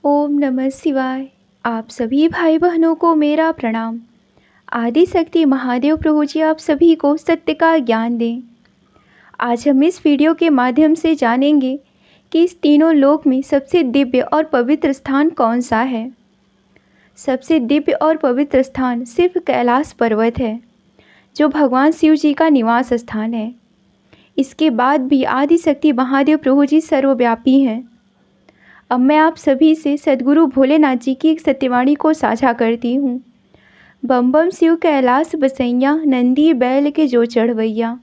ओम नमः शिवाय। आप सभी भाई बहनों को मेरा प्रणाम। आदि शक्ति महादेव प्रभु जी आप सभी को सत्य का ज्ञान दें। आज हम इस वीडियो के माध्यम से जानेंगे कि इस तीनों लोक में सबसे दिव्य और पवित्र स्थान कौन सा है। सबसे दिव्य और पवित्र स्थान सिर्फ कैलाश पर्वत है, जो भगवान शिव जी का निवास स्थान है। इसके बाद भी आदि शक्ति महादेव प्रभु जी सर्वव्यापी हैं। अब मैं आप सभी से सद्गुरु भोलेनाथ जी की एक सत्यवाणी को साझा करती हूँ। बम बम शिव कैलाश बसैया, नंदी बैल के जो चढ़वैया।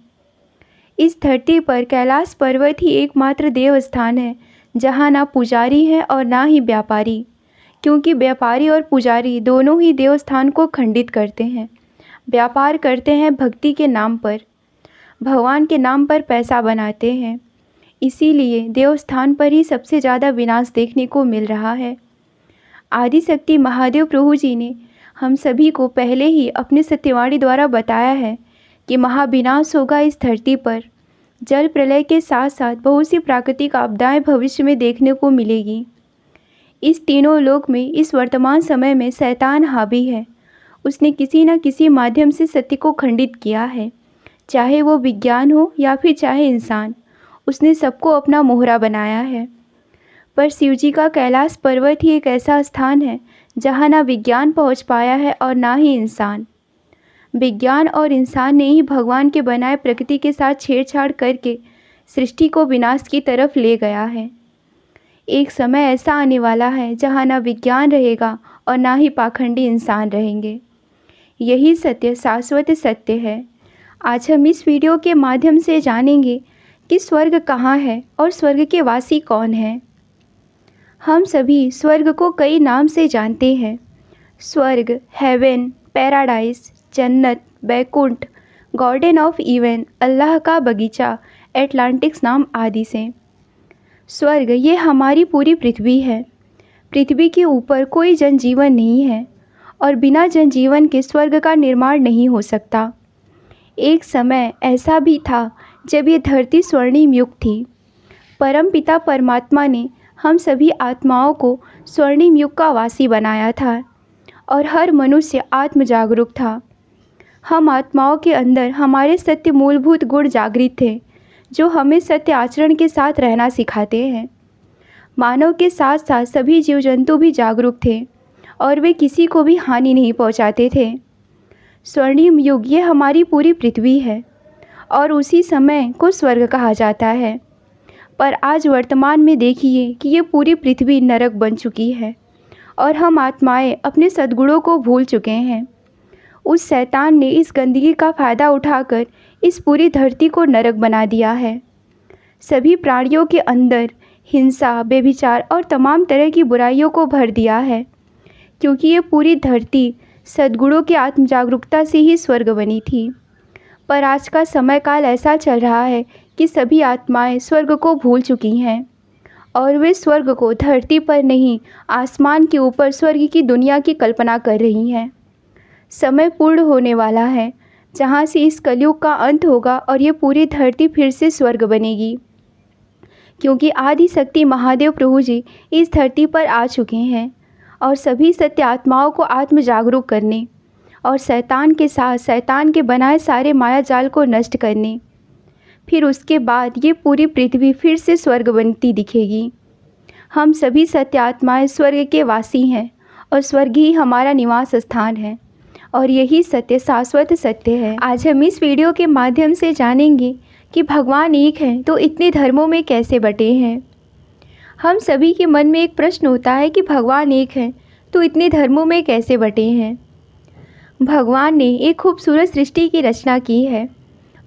इस धरती पर कैलाश पर्वत ही एकमात्र देव स्थान है जहाँ ना पुजारी है और ना ही व्यापारी, क्योंकि व्यापारी और पुजारी दोनों ही देवस्थान को खंडित करते हैं। व्यापार करते हैं भक्ति के नाम पर, भगवान के नाम पर पैसा बनाते हैं। इसीलिए देवस्थान पर ही सबसे ज़्यादा विनाश देखने को मिल रहा है। आदि शक्ति महादेव प्रभु जी ने हम सभी को पहले ही अपने सत्यवाणी द्वारा बताया है कि महाविनाश होगा इस धरती पर। जल प्रलय के साथ साथ बहुत सी प्राकृतिक आपदाएं भविष्य में देखने को मिलेगी। इस तीनों लोक में इस वर्तमान समय में शैतान हावी है। उसने किसी न किसी माध्यम से सत्य को खंडित किया है, चाहे वो विज्ञान हो या फिर चाहे इंसान। उसने सबको अपना मोहरा बनाया है। पर शिवजी का कैलाश पर्वत ही एक ऐसा स्थान है जहाँ ना विज्ञान पहुँच पाया है और ना ही इंसान। विज्ञान और इंसान ने ही भगवान के बनाए प्रकृति के साथ छेड़छाड़ करके सृष्टि को विनाश की तरफ ले गया है। एक समय ऐसा आने वाला है जहाँ ना विज्ञान रहेगा और ना ही पाखंडी इंसान रहेंगे। यही सत्य शाश्वत सत्य है। आज हम इस वीडियो के माध्यम से जानेंगे कि स्वर्ग कहाँ है और स्वर्ग के वासी कौन हैं। हम सभी स्वर्ग को कई नाम से जानते हैं। स्वर्ग, हेवन, पैराडाइज, जन्नत, बैकुंठ, गार्डन ऑफ ईवन, अल्लाह का बगीचा, एटलांटिक्स नाम आदि से। स्वर्ग ये हमारी पूरी पृथ्वी है। पृथ्वी के ऊपर कोई जनजीवन नहीं है और बिना जनजीवन के स्वर्ग का निर्माण नहीं हो सकता। एक समय ऐसा भी था जब ये धरती स्वर्णिम युग थी। परमपिता परमात्मा ने हम सभी आत्माओं को स्वर्णिम युग का वासी बनाया था और हर मनुष्य आत्म जागरूक था। हम आत्माओं के अंदर हमारे सत्य मूलभूत गुण जागृत थे, जो हमें सत्य आचरण के साथ रहना सिखाते हैं। मानव के साथ साथ सभी जीव जंतु भी जागरूक थे और वे किसी को भी हानि नहीं पहुंचाते थे। स्वर्णिम युग ये हमारी पूरी पृथ्वी है और उसी समय को स्वर्ग कहा जाता है। पर आज वर्तमान में देखिए कि ये पूरी पृथ्वी नरक बन चुकी है और हम आत्माएं अपने सद्गुणों को भूल चुके हैं। उस शैतान ने इस गंदगी का फ़ायदा उठाकर इस पूरी धरती को नरक बना दिया है। सभी प्राणियों के अंदर हिंसा, व्यभिचार और तमाम तरह की बुराइयों को भर दिया है, क्योंकि ये पूरी धरती सद्गुणों की आत्म जागरूकता से ही स्वर्ग बनी थी। पर आज का समय काल ऐसा चल रहा है कि सभी आत्माएं स्वर्ग को भूल चुकी हैं और वे स्वर्ग को धरती पर नहीं, आसमान के ऊपर स्वर्ग की दुनिया की कल्पना कर रही हैं। समय पूर्ण होने वाला है जहाँ से इस कलयुग का अंत होगा और ये पूरी धरती फिर से स्वर्ग बनेगी, क्योंकि आदि शक्ति महादेव प्रभु जी इस धरती पर आ चुके हैं और सभी सत्य आत्माओं को आत्म जागरूक करने और शैतान के साथ शैतान के बनाए सारे माया जाल को नष्ट करने। फिर उसके बाद ये पूरी पृथ्वी फिर से स्वर्ग बनती दिखेगी। हम सभी सत्य आत्माएं स्वर्ग के वासी हैं और स्वर्ग ही हमारा निवास स्थान है और यही सत्य शाश्वत सत्य है। आज हम इस वीडियो के माध्यम से जानेंगे कि भगवान एक हैं तो इतने धर्मों में कैसे बटे हैं। हम सभी के मन में एक प्रश्न होता है कि भगवान एक हैं तो इतने धर्मों में कैसे बटे हैं। भगवान ने एक खूबसूरत सृष्टि की रचना की है।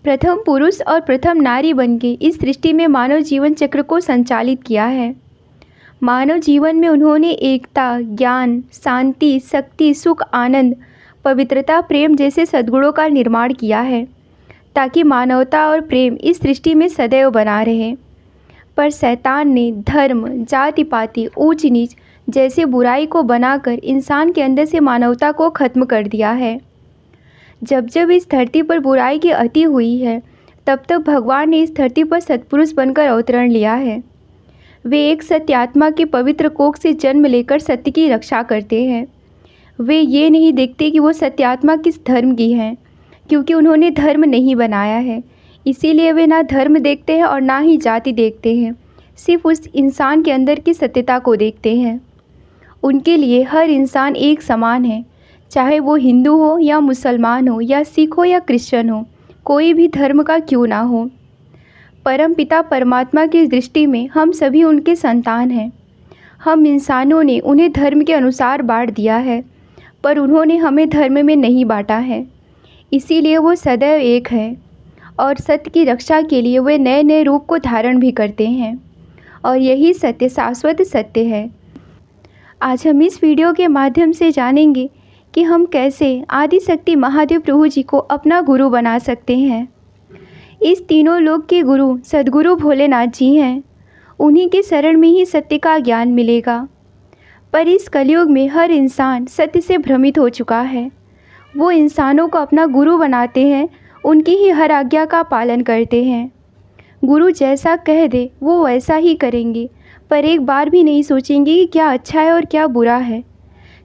प्रथम पुरुष और प्रथम नारी बनके इस सृष्टि में मानव जीवन चक्र को संचालित किया है। मानव जीवन में उन्होंने एकता, ज्ञान, शांति, शक्ति, सुख, आनंद, पवित्रता, प्रेम जैसे सद्गुणों का निर्माण किया है ताकि मानवता और प्रेम इस सृष्टि में सदैव बना रहे। पर शैतान ने धर्म, जाति पाति, ऊंच नीच जैसे बुराई को बनाकर इंसान के अंदर से मानवता को खत्म कर दिया है। जब जब इस धरती पर बुराई की अति हुई है, तब तब भगवान ने इस धरती पर सत्पुरुष बनकर अवतरण लिया है। वे एक सत्य आत्मा के पवित्र कोख से जन्म लेकर सत्य की रक्षा करते हैं। वे ये नहीं देखते कि वो सत्य आत्मा किस धर्म की हैं, क्योंकि उन्होंने धर्म नहीं बनाया है। इसीलिए वे ना धर्म देखते हैं और ना ही जाति देखते हैं, सिर्फ उस इंसान के अंदर की सत्यता को देखते हैं। उनके लिए हर इंसान एक समान है, चाहे वो हिंदू हो या मुसलमान हो या सिख हो या क्रिश्चियन हो, कोई भी धर्म का क्यों ना हो। परम पिता परमात्मा की दृष्टि में हम सभी उनके संतान हैं। हम इंसानों ने उन्हें धर्म के अनुसार बांट दिया है, पर उन्होंने हमें धर्म में नहीं बांटा है। इसीलिए वो सदैव एक है और सत्य की रक्षा के लिए वे नए नए रूप को धारण भी करते हैं, और यही सत्य शाश्वत सत्य है। आज हम इस वीडियो के माध्यम से जानेंगे कि हम कैसे आदिशक्ति महादेव प्रभु जी को अपना गुरु बना सकते हैं। इस तीनों लोक के गुरु सद्गुरु भोलेनाथ जी हैं। उन्हीं के शरण में ही सत्य का ज्ञान मिलेगा। पर इस कलयुग में हर इंसान सत्य से भ्रमित हो चुका है। वो इंसानों को अपना गुरु बनाते हैं, उनकी ही हर आज्ञा का पालन करते हैं। गुरु जैसा कह दे वो वैसा ही करेंगे, पर एक बार भी नहीं सोचेंगे कि क्या अच्छा है और क्या बुरा है,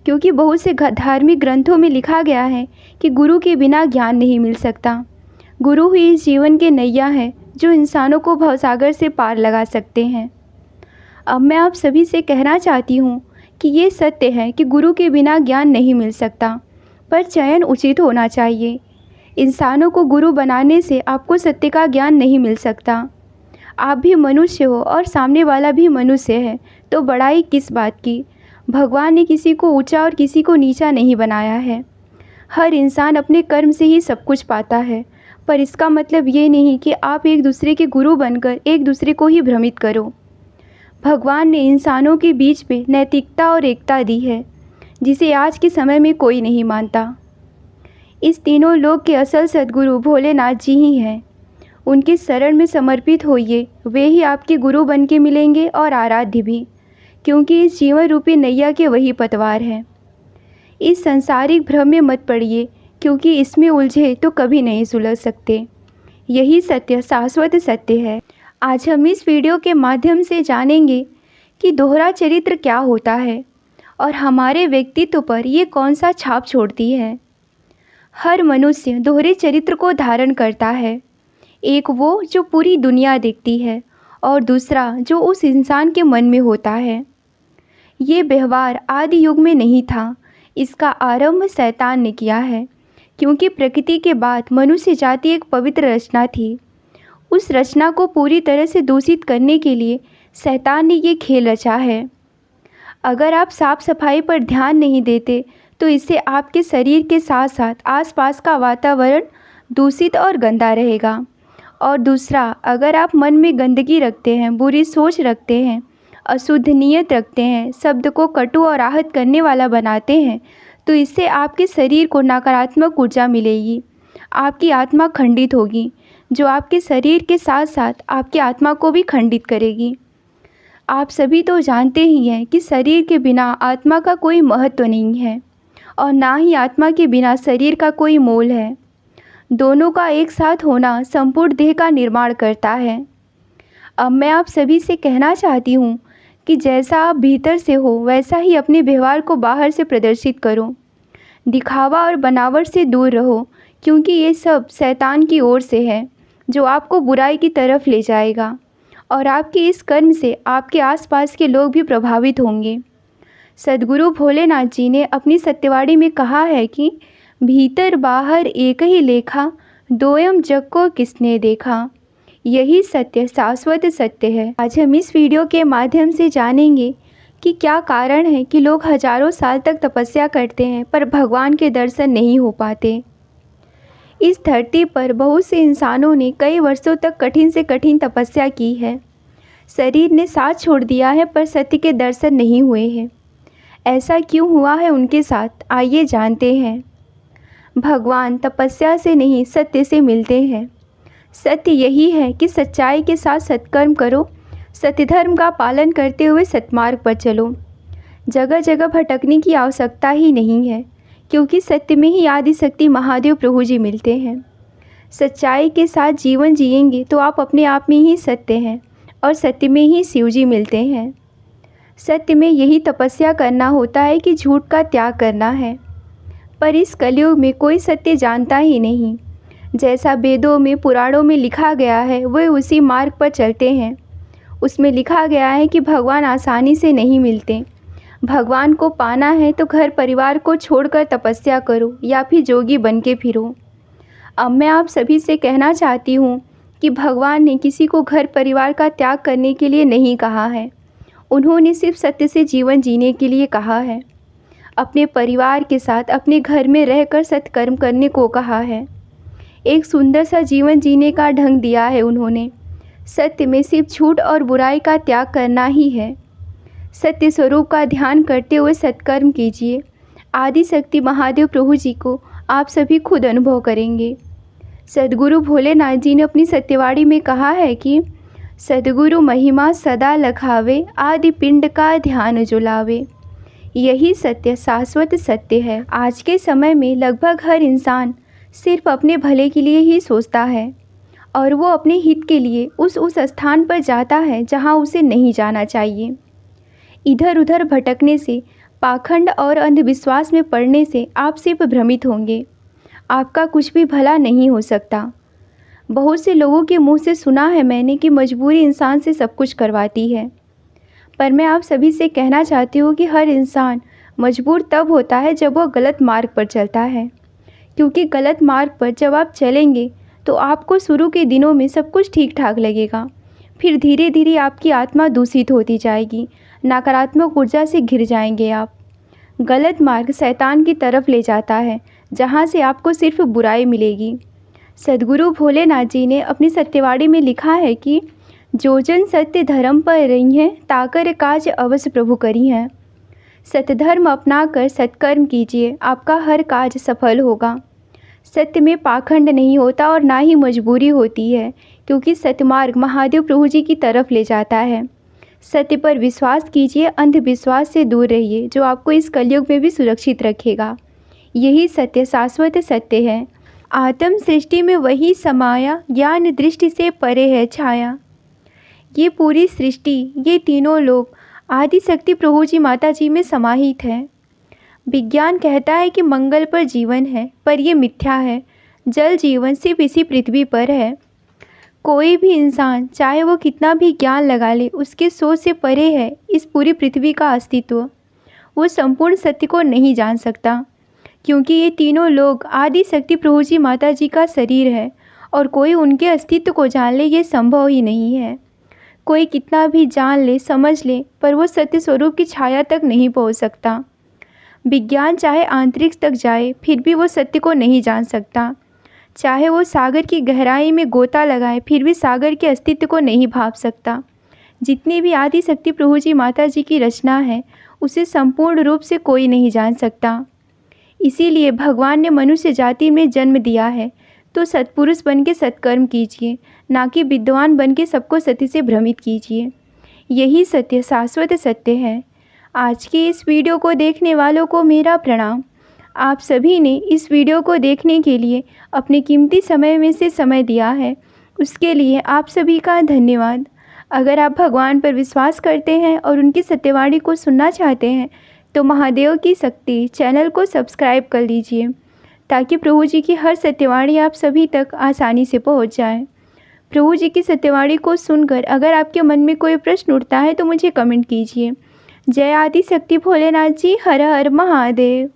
क्योंकि बहुत से धार्मिक ग्रंथों में लिखा गया है कि गुरु के बिना ज्ञान नहीं मिल सकता। गुरु ही इस जीवन के नैया है जो इंसानों को भवसागर से पार लगा सकते हैं। अब मैं आप सभी से कहना चाहती हूँ कि ये सत्य है कि गुरु के बिना ज्ञान नहीं मिल सकता, पर चयन उचित होना चाहिए। इंसानों को गुरु बनाने से आपको सत्य का ज्ञान नहीं मिल सकता। आप भी मनुष्य हो और सामने वाला भी मनुष्य है, तो बड़ाई किस बात की। भगवान ने किसी को ऊंचा और किसी को नीचा नहीं बनाया है। हर इंसान अपने कर्म से ही सब कुछ पाता है, पर इसका मतलब ये नहीं कि आप एक दूसरे के गुरु बनकर एक दूसरे को ही भ्रमित करो। भगवान ने इंसानों के बीच में नैतिकता और एकता दी है, जिसे आज के समय में कोई नहीं मानता। इस तीनों लोक के असल सद्गुरु भोलेनाथ जी ही हैं। उनके शरण में समर्पित होइए, वे ही आपके गुरु बन के मिलेंगे और आराध्य भी, क्योंकि इस जीवन रूपी नैया के वही पतवार हैं। इस सांसारिक भ्रम में मत पड़िए, क्योंकि इसमें उलझे तो कभी नहीं सुलझ सकते। यही सत्य शाश्वत सत्य है। आज हम इस वीडियो के माध्यम से जानेंगे कि दोहरा चरित्र क्या होता है और हमारे व्यक्तित्व पर ये कौन सा छाप छोड़ती है। हर मनुष्य दोहरे चरित्र को धारण करता है। एक वो जो पूरी दुनिया देखती है और दूसरा जो उस इंसान के मन में होता है। ये व्यवहार आदि युग में नहीं था, इसका आरंभ शैतान ने किया है, क्योंकि प्रकृति के बाद मनुष्य जाति एक पवित्र रचना थी। उस रचना को पूरी तरह से दूषित करने के लिए शैतान ने ये खेल रचा है। अगर आप साफ सफाई पर ध्यान नहीं देते तो इससे आपके शरीर के साथ साथ आसपास का वातावरण दूषित और गंदा रहेगा। और दूसरा, अगर आप मन में गंदगी रखते हैं, बुरी सोच रखते हैं, अशुद्ध नियत रखते हैं, शब्द को कटु और आहत करने वाला बनाते हैं, तो इससे आपके शरीर को नकारात्मक ऊर्जा मिलेगी। आपकी आत्मा खंडित होगी, जो आपके शरीर के साथ साथ आपकी आत्मा को भी खंडित करेगी। आप सभी तो जानते ही हैं कि शरीर के बिना आत्मा का कोई महत्व नहीं है, और ना ही आत्मा के बिना शरीर का कोई मोल है। दोनों का एक साथ होना संपूर्ण देह का निर्माण करता है। अब मैं आप सभी से कहना चाहती हूँ कि जैसा आप भीतर से हो वैसा ही अपने व्यवहार को बाहर से प्रदर्शित करो। दिखावा और बनावट से दूर रहो, क्योंकि ये सब शैतान की ओर से है, जो आपको बुराई की तरफ ले जाएगा, और आपके इस कर्म से आपके आसपास के लोग भी प्रभावित होंगे। सद्गुरु भोलेनाथ जी ने अपनी सत्यवाणी में कहा है कि भीतर बाहर एक ही लेखा, दोयम जग को किसने देखा। यही सत्य शाश्वत सत्य है। आज हम इस वीडियो के माध्यम से जानेंगे कि क्या कारण है कि लोग हजारों साल तक तपस्या करते हैं पर भगवान के दर्शन नहीं हो पाते। इस धरती पर बहुत से इंसानों ने कई वर्षों तक कठिन से कठिन तपस्या की है। शरीर ने साथ छोड़ दिया है पर सत्य के दर्शन नहीं हुए हैं। ऐसा क्यों हुआ है उनके साथ, आइए जानते हैं। भगवान तपस्या से नहीं सत्य से मिलते हैं। सत्य यही है कि सच्चाई के साथ सत्कर्म करो, सत्य धर्म का पालन करते हुए सत्मार्ग पर चलो। जगह जगह भटकने की आवश्यकता ही नहीं है, क्योंकि सत्य में ही आदिशक्ति महादेव प्रभु जी मिलते हैं। सच्चाई के साथ जीवन जिएंगे तो आप अपने आप में ही सत्य हैं, और सत्य में ही शिव जी मिलते हैं। सत्य में यही तपस्या करना होता है कि झूठ का त्याग करना है। पर इस कलयुग में कोई सत्य जानता ही नहीं। जैसा वेदों में पुराणों में लिखा गया है वे उसी मार्ग पर चलते हैं। उसमें लिखा गया है कि भगवान आसानी से नहीं मिलते। भगवान को पाना है तो घर परिवार को छोड़कर तपस्या करो या फिर जोगी बन के फिरो। अब मैं आप सभी से कहना चाहती हूँ कि भगवान ने किसी को घर परिवार का त्याग करने के लिए नहीं कहा है। उन्होंने सिर्फ सत्य से जीवन जीने के लिए कहा है। अपने परिवार के साथ अपने घर में रहकर सत्कर्म करने को कहा है। एक सुंदर सा जीवन जीने का ढंग दिया है उन्होंने। सत्य में सिर्फ झूठ और बुराई का त्याग करना ही है। सत्य स्वरूप का ध्यान करते हुए सत्कर्म कीजिए। आदि शक्ति महादेव प्रभु जी को आप सभी खुद अनुभव करेंगे। सद्गुरु भोलेनाथ जी ने अपनी सत्यवाणी में कहा है कि सद्गुरु महिमा सदा लखावे, आदि पिंड का ध्यान जो लावे। यही सत्य शाश्वत सत्य है। आज के समय में लगभग हर इंसान सिर्फ अपने भले के लिए ही सोचता है और वो अपने हित के लिए उस स्थान पर जाता है जहाँ उसे नहीं जाना चाहिए। इधर उधर भटकने से, पाखंड और अंधविश्वास में पड़ने से आप सिर्फ भ्रमित होंगे। आपका कुछ भी भला नहीं हो सकता। बहुत से लोगों के मुंह से सुना है मैंने कि मजबूरी इंसान से सब कुछ करवाती है। पर मैं आप सभी से कहना चाहती हूँ कि हर इंसान मजबूर तब होता है जब वह गलत मार्ग पर चलता है। क्योंकि गलत मार्ग पर जब आप चलेंगे तो आपको शुरू के दिनों में सब कुछ ठीक ठाक लगेगा। फिर धीरे धीरे आपकी आत्मा दूषित होती जाएगी, नकारात्मक ऊर्जा से घिर जाएंगे आप। गलत मार्ग शैतान की तरफ ले जाता है, जहाँ से आपको सिर्फ बुराई मिलेगी। सद्गुरु भोलेनाथ जी ने अपनी सत्यवाणी में लिखा है कि जो जन सत्य धर्म पर रही हैं, ताकर काज अवश्य प्रभु करी हैं। सत्यधर्म अपनाकर सत्कर्म कीजिए, आपका हर काज सफल होगा। सत्य में पाखंड नहीं होता और ना ही मजबूरी होती है, क्योंकि सत्यमार्ग महादेव प्रभु जी की तरफ ले जाता है। सत्य पर विश्वास कीजिए, अंधविश्वास से दूर रहिए, जो आपको इस कलयुग में भी सुरक्षित रखेगा। यही सत्य शाश्वत सत्य है। आत्म सृष्टि में वही समाया, ज्ञान दृष्टि से परे है छाया। ये पूरी सृष्टि, ये तीनों लोग आदि शक्ति प्रभु जी माता जी में समाहित है। विज्ञान कहता है कि मंगल पर जीवन है, पर यह मिथ्या है। जल जीवन सिर्फ इसी पृथ्वी पर है। कोई भी इंसान चाहे वो कितना भी ज्ञान लगा ले, उसके सोच से परे है इस पूरी पृथ्वी का अस्तित्व। वो संपूर्ण सत्य को नहीं जान सकता, क्योंकि ये तीनों लोग आदि शक्ति प्रभु जी माता जी का शरीर है और कोई उनके अस्तित्व को जान ले ये संभव ही नहीं है। कोई कितना भी जान ले, समझ ले, पर वो सत्य स्वरूप की छाया तक नहीं पहुंच सकता। विज्ञान चाहे अंतरिक्ष तक जाए, फिर भी वो सत्य को नहीं जान सकता। चाहे वो सागर की गहराई में गोता लगाए, फिर भी सागर के अस्तित्व को नहीं भाप सकता। जितनी भी आदि शक्ति प्रभु जी माता जी की रचना है, उसे संपूर्ण रूप से कोई नहीं जान सकता। इसीलिए भगवान ने मनुष्य जाति में जन्म दिया है, तो सत्पुरुष बन के सत्कर्म कीजिए, ना कि विद्वान बन के सबको सत्य से भ्रमित कीजिए। यही सत्य शाश्वत सत्य है। आज की इस वीडियो को देखने वालों को मेरा प्रणाम। आप सभी ने इस वीडियो को देखने के लिए अपने कीमती समय में से समय दिया है, उसके लिए आप सभी का धन्यवाद। अगर आप भगवान पर विश्वास करते हैं और उनकी सत्यवाणी को सुनना चाहते हैं तो महादेव की शक्ति चैनल को सब्सक्राइब कर लीजिए, ताकि प्रभु जी की हर सत्यवाणी आप सभी तक आसानी से पहुंच जाए। प्रभु जी की सत्यवाणी को सुनकर अगर आपके मन में कोई प्रश्न उठता है तो मुझे कमेंट कीजिए। जय आदि शक्ति भोलेनाथ जी, हर हर महादेव।